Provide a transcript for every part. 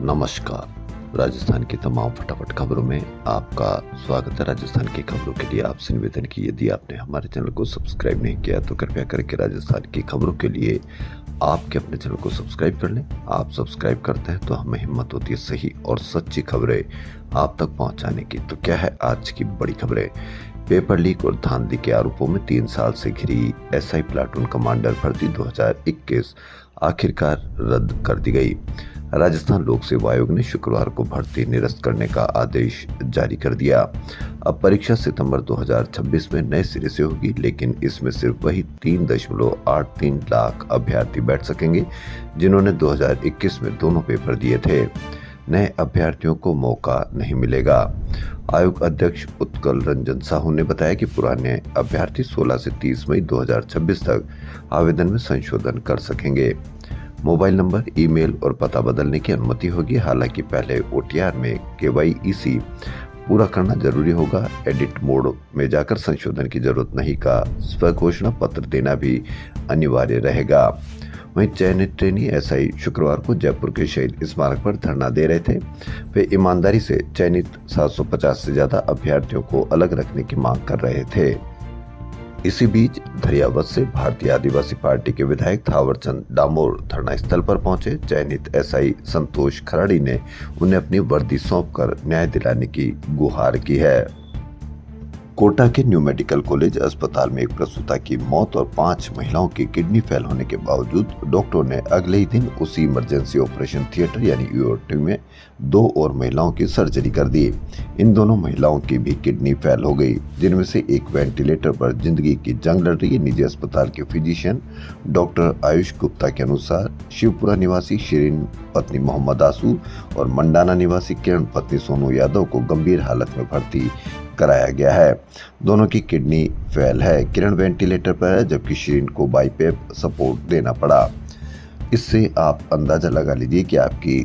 नमस्कार। राजस्थान की तमाम फटाफट खबरों में आपका स्वागत है। राजस्थान की खबरों के लिए आपसे निवेदन की यदि आपने हमारे चैनल को सब्सक्राइब नहीं किया तो कृपया करके राजस्थान की खबरों के लिए आपके अपने चैनल को सब्सक्राइब कर लें। आप सब्सक्राइब करते हैं तो हमें हिम्मत होती है सही और सच्ची खबरें आप तक पहुंचाने की। तो क्या है आज की बड़ी खबरें? पेपर लीक और धांधली के आरोपों में 3 साल से घिरी एसआई प्लाटून कमांडर भर्ती 2021 आखिरकार रद्द कर दी गई। राजस्थान लोक सेवा आयोग ने शुक्रवार को भर्ती निरस्त करने का आदेश जारी कर दिया। अब परीक्षा सितंबर 2026 में नए सिरे से होगी, लेकिन इसमें सिर्फ वही 3.83 लाख अभ्यर्थी बैठ सकेंगे जिन्होंने 2021 में दोनों पेपर दिए थे। नए अभ्यर्थियों को मौका नहीं मिलेगा। आयोग अध्यक्ष उत्कल रंजन साहू ने बताया कि पुराने अभ्यर्थी 16 से 30 मई 2026 तक आवेदन में संशोधन कर सकेंगे। मोबाइल नंबर, ईमेल और पता बदलने की अनुमति होगी। हालांकि पहले ओटीआर में केवाईसी पूरा करना जरूरी होगा। एडिट मोड में जाकर संशोधन की जरूरत नहीं का स्वघोषणा पत्र देना भी अनिवार्य रहेगा। वहीं चयनित ट्रेनी एसआई शुक्रवार को जयपुर के शहीद स्मारक पर धरना दे रहे थे। वे ईमानदारी से चयनित 750 से ज्यादा अभ्यर्थियों को अलग रखने की मांग कर रहे थे। इसी बीच धरियावत से भारतीय आदिवासी पार्टी के विधायक थावरचंद डामोर धरना स्थल पर पहुंचे। चयनित एसआई संतोष खराड़ी ने उन्हें अपनी वर्दी सौंपकर न्याय दिलाने की गुहार की है। कोटा के न्यू मेडिकल कॉलेज अस्पताल में एक प्रसूता की मौत और 5 महिलाओं की किडनी फेल होने के बावजूद डॉक्टरों ने अगले ही दिन उसी इमरजेंसी ऑपरेशन थिएटर यानी यूओटी में 2 और महिलाओं की सर्जरी कर दी। इन दोनों महिलाओं की भी किडनी फेल हो गई, जिनमें से एक वेंटिलेटर पर जिंदगी की जंग लड़ रही है। निजी अस्पताल के फिजिशियन डॉक्टर आयुष गुप्ता के अनुसार शिवपुरा निवासी शिरीन पत्नी मोहम्मद आसू और मंडाना निवासी किरण पत्नी सोनू यादव को गंभीर हालत में भर्ती कराया गया है। दोनों की किडनी फेल है। किरण वेंटिलेटर पर है जबकि शिरीन को बाईपेप सपोर्ट देना पड़ा। इससे आप अंदाजा लगा लीजिए कि आपकी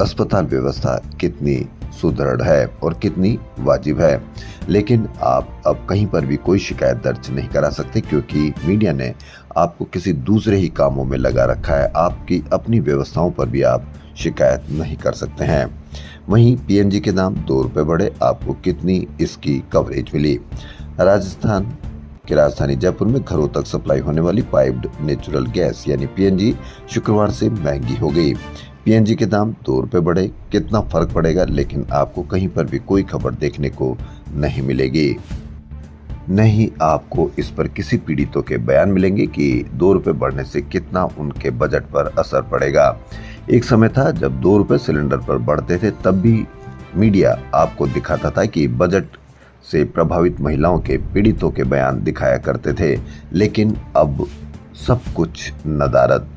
अस्पताल व्यवस्था कितनी सुदृढ़ है और कितनी वाजिब है। लेकिन आप अब कहीं पर भी कोई शिकायत दर्ज नहीं करा सकते क्योंकि मीडिया ने आपको किसी दूसरे ही कामों में लगा रखा है। आपकी अपनी व्यवस्थाओं पर भी आप शिकायत नहीं कर सकते हैं। वहीं पीएनजी के दाम 2 रुपए बढ़े, आपको कितनी इसकी कवरेज मिली? राजस्थान की राजधानी जयपुर में घरों तक सप्लाई होने वाली पाइप्ड नेचुरल गैस यानी पीएनजी शुक्रवार से महंगी हो गई। पीएनजी के दाम 2 रुपए बढ़े, कितना फर्क पड़ेगा? लेकिन आपको कहीं पर भी कोई खबर देखने को नहीं मिलेगी। नहीं आपको इस पर किसी पीड़ितों के बयान मिलेंगे कि 2 रुपए बढ़ने से कितना उनके बजट पर असर पड़ेगा। एक समय था जब 2 रुपए सिलेंडर पर बढ़ते थे, तब भी मीडिया आपको दिखाता था कि बजट से प्रभावित महिलाओं के पीड़ितों के बयान दिखाया करते थे। लेकिन अब सब कुछ नदारद।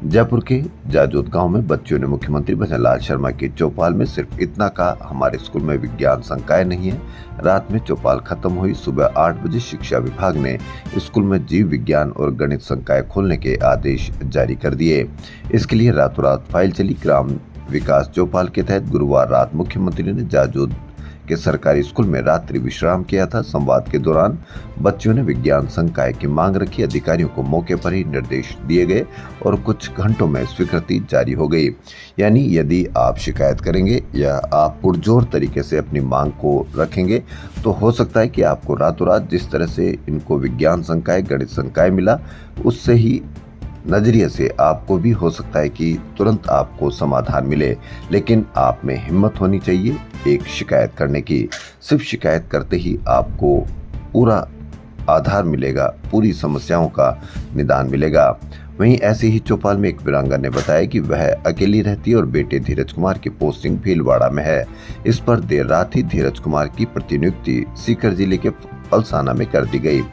जयपुर के जाजोत गांव में बच्चियों ने मुख्यमंत्री भजनलाल शर्मा की चौपाल में सिर्फ इतना कहा, हमारे स्कूल में विज्ञान संकाय नहीं है। रात में चौपाल खत्म हुई। सुबह 8 बजे शिक्षा विभाग ने स्कूल में जीव विज्ञान और गणित संकाय खोलने के आदेश जारी कर दिए। इसके लिए रातों रात फाइल चली। ग्राम विकास चौपाल के तहत गुरुवार रात मुख्यमंत्री ने जाजोत के सरकारी स्कूल में रात्रि विश्राम किया था। संवाद के दौरान बच्चों ने विज्ञान संकाय की मांग रखी। अधिकारियों को मौके पर ही निर्देश दिए गए और कुछ घंटों में स्वीकृति जारी हो गई। यानी यदि आप शिकायत करेंगे या आप पुरजोर तरीके से अपनी मांग को रखेंगे तो हो सकता है कि आपको रातों रात जिस तरह से इनको विज्ञान संकाय गणित संकाय मिला, उससे ही नजरिए से आपको भी हो सकता है कि तुरंत आपको समाधान मिले। लेकिन आप में हिम्मत होनी चाहिए एक शिकायत करने की। सिर्फ शिकायत करते ही आपको पूरा आधार मिलेगा, पूरी समस्याओं का निदान मिलेगा। वहीं ऐसे ही चौपाल में एक वीरांगना ने बताया कि वह अकेली रहती है और बेटे धीरज कुमार की पोस्टिंग भीलवाड़ा में है। इस पर देर रात ही धीरज कुमार की प्रतिनियुक्ति सीकर जिले के पलसाना में कर दी गई।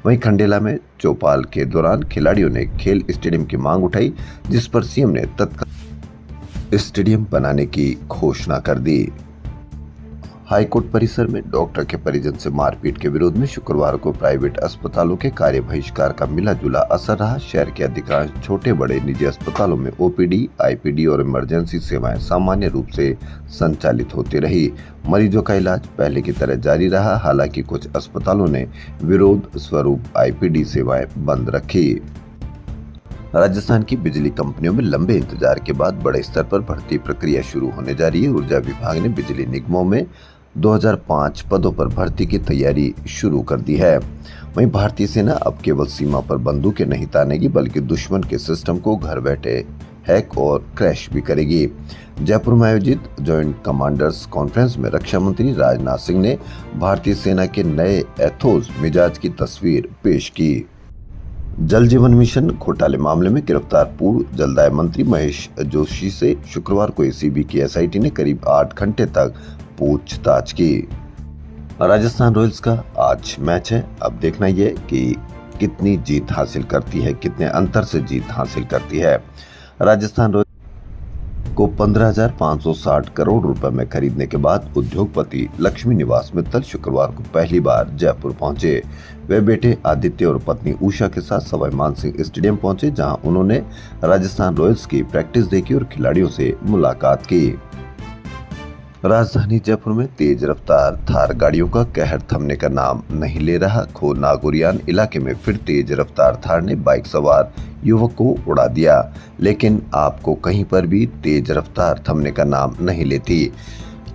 वहीं खंडेला में चौपाल के दौरान खिलाड़ियों ने खेल स्टेडियम की मांग उठाई, जिस पर सीएम ने तत्काल स्टेडियम बनाने की घोषणा कर दी। हाईकोर्ट परिसर में डॉक्टर के परिजन से मारपीट के विरोध में शुक्रवार को प्राइवेट अस्पतालों के कार्य बहिष्कार का मिला जुला असर रहा। शहर के अधिकांश छोटे बड़े निजी अस्पतालों में ओपीडी, आईपीडी और इमरजेंसी सेवाएं सामान्य रूप से संचालित होती रही। मरीजों का इलाज पहले की तरह जारी रहा। हालांकि कुछ अस्पतालों ने विरोध स्वरूप आईपीडी सेवाएं बंद रखी। राजस्थान की बिजली कंपनियों में लंबे इंतजार के बाद बड़े स्तर पर भर्ती प्रक्रिया शुरू होने जा रही है। ऊर्जा विभाग ने बिजली निगमों में 2005 पदों पर भर्ती की तैयारी शुरू कर दी है। वहीं भारतीय सेना अब केवल सीमा पर बंदूकें नहीं तानेगी, बल्कि दुश्मन के सिस्टम को घर बैठे हैक और क्रैश भी करेगी। जयपुर में आयोजित ज्वाइंट कमांडर्स कॉन्फ्रेंस में रक्षा मंत्री राजनाथ सिंह ने भारतीय सेना के नए एथोस मिजाज की तस्वीर पेश की। जल जीवन मिशन घोटाले मामले में गिरफ्तार पूर्व जलदाय मंत्री महेश जोशी से शुक्रवार को एसीबी की एसआईटी ने करीब 8 घंटे तक पूछताछ की। राजस्थान रॉयल्स का आज मैच है। अब देखना यह कि कितनी जीत हासिल करती है, कितने अंतर से जीत हासिल करती है। राजस्थान रॉयल्स को 15,560 करोड़ रुपए में खरीदने के बाद उद्योगपति लक्ष्मी निवास मित्तल शुक्रवार को पहली बार जयपुर पहुंचे। वे बेटे आदित्य और पत्नी उषा के साथ सवाई मानसिंह स्टेडियम पहुंचे, जहां उन्होंने राजस्थान रॉयल्स की प्रैक्टिस देखी और खिलाड़ियों से मुलाकात की। राजधानी जयपुर में तेज रफ्तार थार गाड़ियों का कहर थमने का नाम नहीं ले रहा। खो नागुरियान इलाके में फिर तेज रफ्तार थार ने बाइक सवार युवक को उड़ा दिया, लेकिन आपको कहीं पर भी तेज रफ्तार थमने का नाम नहीं लेती।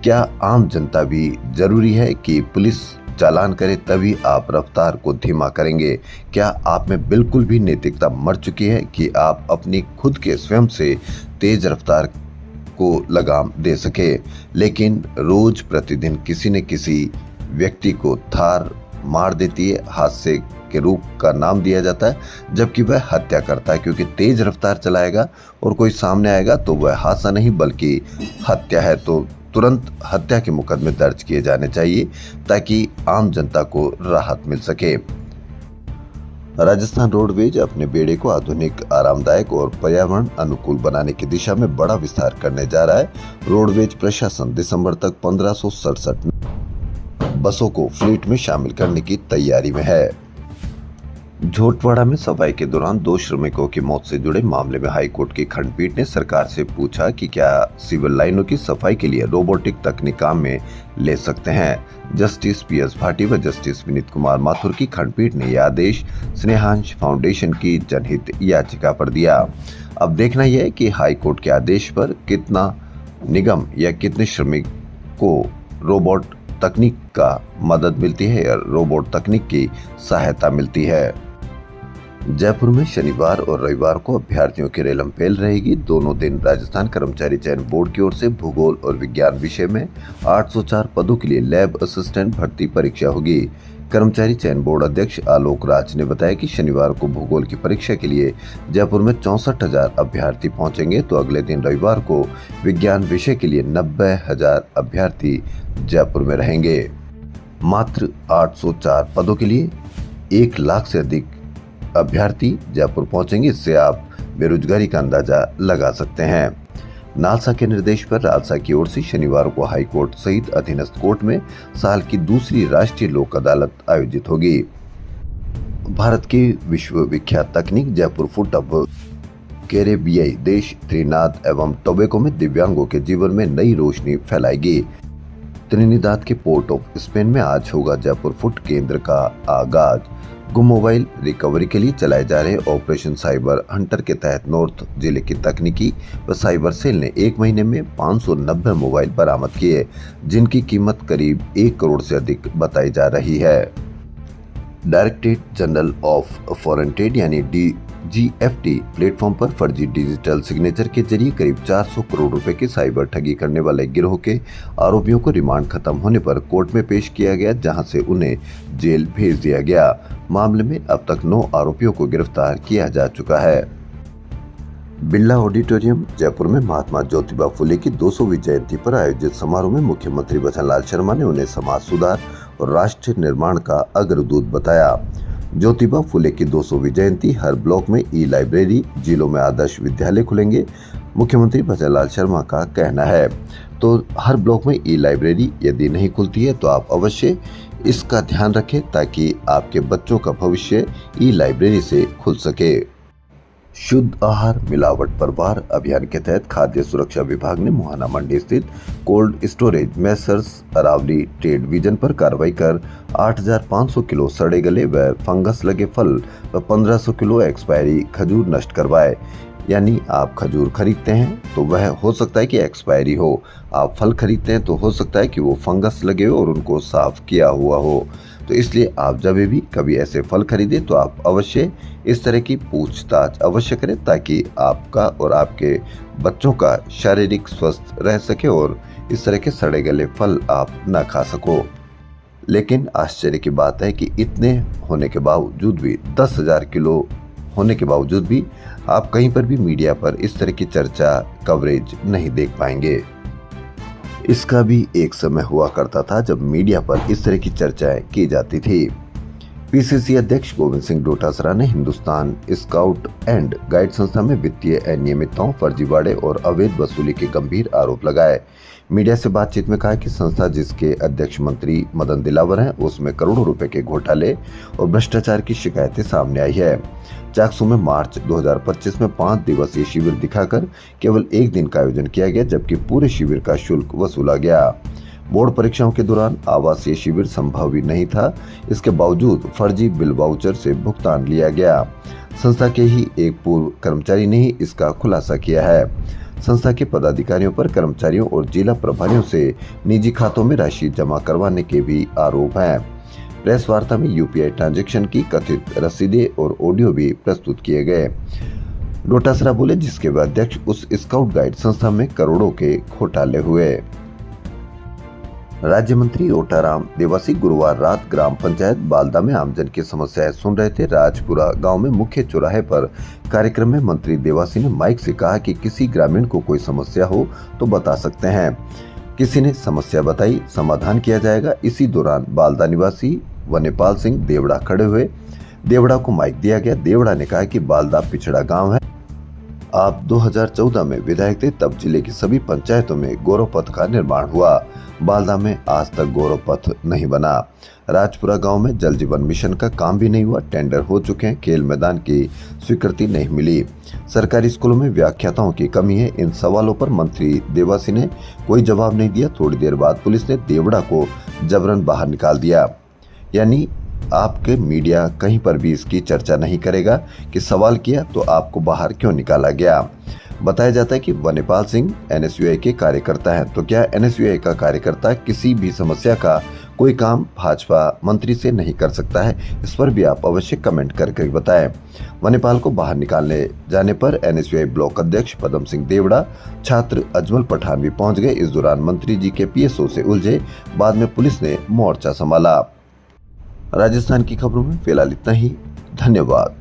क्या आम जनता भी जरूरी है कि पुलिस चालान करे तभी आप रफ्तार को धीमा करेंगे? क्या आप में बिल्कुल भी नैतिकता मर चुकी है कि आप अपनी खुद के स्वयं से तेज रफ्तार को लगाम दे सके? लेकिन रोज प्रतिदिन किसी न किसी व्यक्ति को थार मार देती है, हादसे के रूप का नाम दिया जाता है, जबकि वह हत्या करता है, क्योंकि तेज रफ्तार चलाएगा और कोई सामने आएगा तो वह हादसा नहीं बल्कि हत्या है। तो तुरंत हत्या के मुकदमे दर्ज किए जाने चाहिए ताकि आम जनता को राहत मिल सके। राजस्थान रोडवेज अपने बेड़े को आधुनिक, आरामदायक और पर्यावरण अनुकूल बनाने की दिशा में बड़ा विस्तार करने जा रहा है। रोडवेज प्रशासन दिसंबर तक 1567 बसों को फ्लीट में शामिल करने की तैयारी में है। झोटवाड़ा में सफाई के दौरान 2 श्रमिकों की मौत से जुड़े मामले में हाईकोर्ट की खंडपीठ ने सरकार से पूछा कि क्या सिविल लाइनों की सफाई के लिए रोबोटिक तकनीक काम में ले सकते हैं। जस्टिस पीएस भाटी व जस्टिस विनीत कुमार माथुर की खंडपीठ ने यह आदेश स्नेहांश फाउंडेशन की जनहित याचिका पर दिया। अब देखना यह है कि हाईकोर्ट के आदेश पर कितना निगम या कितने श्रमिक को रोबोट तकनीक का मदद मिलती है या रोबोट तकनीक की सहायता मिलती है। जयपुर में शनिवार और रविवार को अभ्यर्थियों की रेलम फेल रहेगी। दोनों दिन राजस्थान कर्मचारी चयन बोर्ड की ओर से भूगोल और विज्ञान विषय में 804 पदों के लिए लैब असिस्टेंट भर्ती परीक्षा होगी। कर्मचारी चयन बोर्ड अध्यक्ष आलोक राज ने बताया कि शनिवार को भूगोल की परीक्षा के लिए जयपुर में 64,000 अभ्यर्थी पहुंचेंगे, तो अगले दिन रविवार को विज्ञान विषय के लिए 90,000 अभ्यर्थी जयपुर में रहेंगे। मात्र 804 पदों के लिए 1 लाख से अधिक अभ्यर्थी जयपुर पहुंचेंगे। इससे आप बेरोजगारी का अंदाजा लगा सकते हैं। नालसा के निर्देश पर रालसा की ओर से शनिवार को हाई कोर्ट सहित अधीनस्थ कोर्ट में साल की दूसरी राष्ट्रीय लोक अदालत आयोजित होगी। भारत की विश्व विख्यात तकनीक जयपुर फुट अब कैरेबियाई देश त्रिनाद एवं टोबैगो में दिव्यांगों के जीवन में नई रोशनी फैलाएगी। त्रिनिदाद के पोर्ट ऑफ स्पेन में आज होगा जयपुर फुट केंद्र का आगाज। गुम मोबाइल रिकवरी के लिए चलाए जा रहे ऑपरेशन साइबर हंटर के तहत नॉर्थ जिले की तकनीकी व साइबर सेल ने 1 महीने में 590 मोबाइल बरामद किए, जिनकी कीमत करीब 1 करोड़ से अधिक बताई जा रही है। Directorate general of foreign trade यानी DGFT प्लेटफॉर्म पर फर्जी डिजिटल सिग्नेचर के जरिए करीब 400 करोड़ रुपए की साइबर ठगी करने वाले गिरोह के आरोपियों को रिमांड खत्म होने पर कोर्ट में पेश किया गया, जहां से उन्हें जेल भेज दिया गया। मामले में अब तक 9 आरोपियों को गिरफ्तार किया जा चुका है। बिरला ऑडिटोरियम जयपुर में महात्मा ज्योतिबा फुले की 200वीं जयंती पर आयोजित समारोह में मुख्यमंत्री भजनलाल शर्मा ने उन्हें समाज सुधार और राष्ट्र निर्माण का अग्रदूत बताया। ज्योतिबा फुले की 200वीं जयंती, हर ब्लॉक में ई-लाइब्रेरी, जिलों में आदर्श विद्यालय खुलेंगे, मुख्यमंत्री भजनलाल शर्मा का कहना है। तो हर ब्लॉक में ई-लाइब्रेरी यदि नहीं खुलती है तो आप अवश्य इसका ध्यान रखें ताकि आपके बच्चों का भविष्य ई-लाइब्रेरी से खुल सके। शुद्ध आहार मिलावट पर वार अभियान के तहत खाद्य सुरक्षा विभाग ने मुहाना मंडी स्थित cold storage messrs Aravali trade vision पर कार्रवाई कर 8,500 किलो सड़े गले व फंगस लगे फल व 1,500 किलो एक्सपायरी खजूर नष्ट करवाए। यानी आप खजूर खरीदते हैं तो वह हो सकता है कि एक्सपायरी हो, आप फल खरीदते हैं तो हो सकता है कि वो फंगस लगे हो और उनको साफ किया हुआ हो। तो इसलिए आप जब भी कभी ऐसे फल खरीदें तो आप अवश्य इस तरह की पूछताछ अवश्य करें, ताकि आपका और आपके बच्चों का शारीरिक स्वस्थ रह सके और इस तरह के सड़े गले फल आप ना खा सको। लेकिन आश्चर्य की बात है कि इतने होने के बावजूद भी 10,000 किलो होने के बावजूद भी आप कहीं पर भी मीडिया पर इस तरह की चर्चा कवरेज नहीं देख पाएंगे। इसका भी एक समय हुआ करता था जब मीडिया पर इस तरह की चर्चाएं की जाती थी। पीसीसी अध्यक्ष गोविंद सिंह डोटासरा ने हिंदुस्तान स्काउट एंड गाइड संस्था में वित्तीय अनियमितताओं, फर्जीवाड़े और अवैध वसूली के गंभीर आरोप लगाए। मीडिया से बातचीत में कहा कि संस्था जिसके अध्यक्ष मंत्री मदन दिलावर हैं, उसमें करोड़ों रुपए के घोटाले और भ्रष्टाचार की शिकायतें सामने आई है। चाकसू में मार्च 2025 में 5 दिवसीय शिविर दिखाकर केवल एक दिन का आयोजन किया गया, जबकि पूरे शिविर का शुल्क वसूला गया। बोर्ड परीक्षाओं के दौरान आवासीय शिविर संभव ही नहीं था, इसके बावजूद फर्जी बिल वाउचर से भुगतान लिया गया। संस्था के ही एक पूर्व कर्मचारी ने ही इसका खुलासा किया है। संस्था के पदाधिकारियों पर कर्मचारियों और जिला प्रभारियों से निजी खातों में राशि जमा करवाने के भी आरोप हैं। प्रेस वार्ता में यूपीआई ट्रांजैक्शन की कथित रसीदें और ऑडियो भी प्रस्तुत किए गए। डोटासरा बोले, जिसके वे अध्यक्ष उस स्काउट गाइड संस्था में करोड़ों के घोटाले हुए। राज्य मंत्री ओटाराम देवासी गुरुवार रात ग्राम पंचायत बालदा में आमजन की समस्याएं सुन रहे थे। राजपुरा गांव में मुख्य चौराहे पर कार्यक्रम में मंत्री देवासी ने माइक से कहा कि किसी ग्रामीण को कोई समस्या हो तो बता सकते हैं। किसी ने समस्या बताई, समाधान किया जाएगा। इसी दौरान बालदा निवासी वनेपाल सिंह देवड़ा खड़े हुए। देवड़ा को माइक दिया गया। देवड़ा ने कहा कि बालदा पिछड़ा गाँव है, आप 2014 में विधायक थे, तब जिले की सभी पंचायतों में गौरव पथ का निर्माण हुआ। बालदा में आज तक गौरव पथ नहीं बना। राजपुरा गांव में जल जीवन मिशन का काम भी नहीं हुआ। टेंडर हो चुके हैं, खेल मैदान की स्वीकृति नहीं मिली। सरकारी स्कूलों में व्याख्याताओं की कमी है। इन सवालों पर मंत्री देवासी ने कोई जवाब नहीं दिया। थोड़ी देर बाद पुलिस ने देवड़ा को जबरन बाहर निकाल दिया। यानी आपके मीडिया कहीं पर भी इसकी चर्चा नहीं करेगा कि सवाल किया तो आपको बाहर क्यों निकाला गया। बताया जाता है कि वनेपाल सिंह एनएसयूआई के कार्यकर्ता हैं, तो क्या एनएसयूआई का कार्यकर्ता किसी भी समस्या का कोई काम भाजपा मंत्री से नहीं कर सकता है? इस पर भी आप अवश्य कमेंट करके बताएं। वनेपाल को बाहर निकालने जाने पर एनएसयूआई ब्लॉक अध्यक्ष पदम सिंह देवड़ा, छात्र अजमल पठान भी पहुंच गए। इस दौरान मंत्री जी के पीएसओ से उलझे, बाद में पुलिस ने मोर्चा संभाला। राजस्थान की खबरों में फिलहाल इतना ही। धन्यवाद।